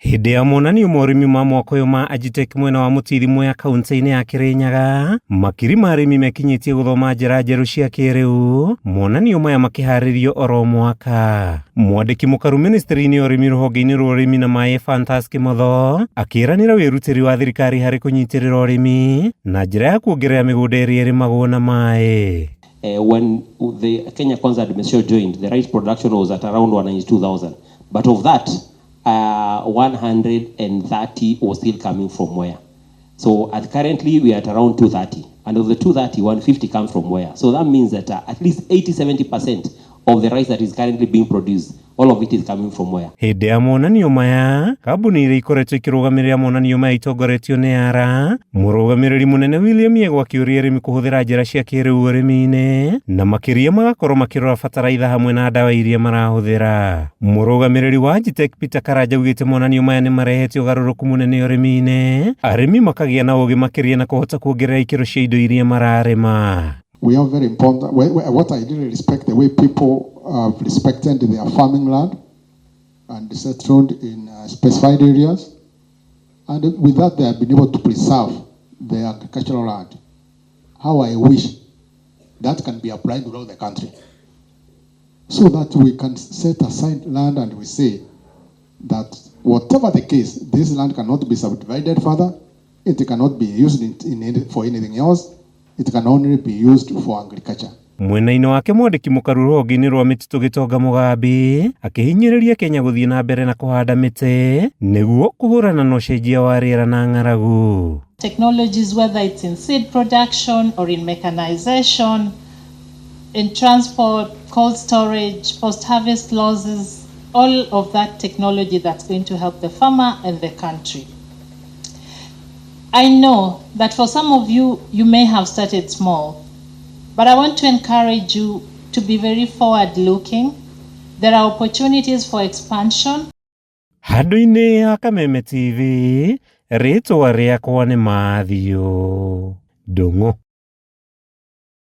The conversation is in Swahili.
Hĩndĩ ya monanio ma ũrĩmi ma mwaka ũyũ ma AGITECH mwena wa MUTITHI Mwea kaunti-inĩ ya Kirinyaga, makiri ma arĩmi mekinyĩtie gũthoma njĩra njerũ cia kĩrĩu, monanio maya makĩharĩrio oro mwaka. Mwandĩki mũkaru ministry-inĩ ya ũrĩmi rũhonge-inĩ rwa ũrĩmi na maĩ EPHANTUS KIMOTHO akĩranĩra wĩrutĩri wa thirikari harĩ kũnyitĩrĩra ũrĩmi na njĩra ya kuongerera mĩgũnda ĩrĩa ĩrĩmagwo na maĩ. When the Kenya Kwanza administration joined, the rice production was at around 192,000, but of that 130 was still coming from where. So currently we are at around 230, and of the 230, 150 comes from where. So that means that at least 80-70% of the rice that is currently being produced, all of it is coming from where. Hĩndĩ ya monanio maya, kambuni iria ikoretwo ikĩrũgamĩrĩra monanio maya itongoretio nĩ ARA, mũrũgamĩrĩri mũnene William Yego akĩũria arĩmi kũhũthĩra njĩra cia kĩrĩu ũrĩmi-inĩ, na makĩria magakorwo makĩrora bataraitha hamwe na ndawa iria marahũthĩra. Mũrũgamĩrĩri wa AGITECH Peter Karanja augĩte monanio maya nĩ marehete ũgarũrũku mũnene ũrĩmi-inĩ, arĩmi makagĩa na ũgĩ makĩria na kũhota kuongerera ikĩro cia indo iria mararĩma. We are very important. What I really respect the way people have respected their farming land and settled in specified areas, and with that they have been able to preserve their agricultural land. How I wish that can be applied throughout the country, so that we can set aside land and we say that whatever the case, this land cannot be subdivided further. It cannot be used for anything else. It can only be used for agriculture. Mwena-inĩ wake mwandĩki mũkaru rũhonge-inĩ rwa mĩtitũ Gĩtonga Mũgambi akĩhinyĩrĩria Kenya gũthiĩ na mbere na kũhanda mĩtĩ nĩguo kũhũrana na ũcenjia wa rĩera na ng'aragu. Technologies, whether it's in seed production or in mechanization, in transport, cold storage, post-harvest losses, all of that technology that's going to help the farmer and the country. I know that for some of you, you may have started small, but I want to encourage you to be very forward-looking. There are opportunities for expansion. Handũ-inĩ ya Kameme TV, rĩtwa rĩakwa nĩ Mathio Ndung'u.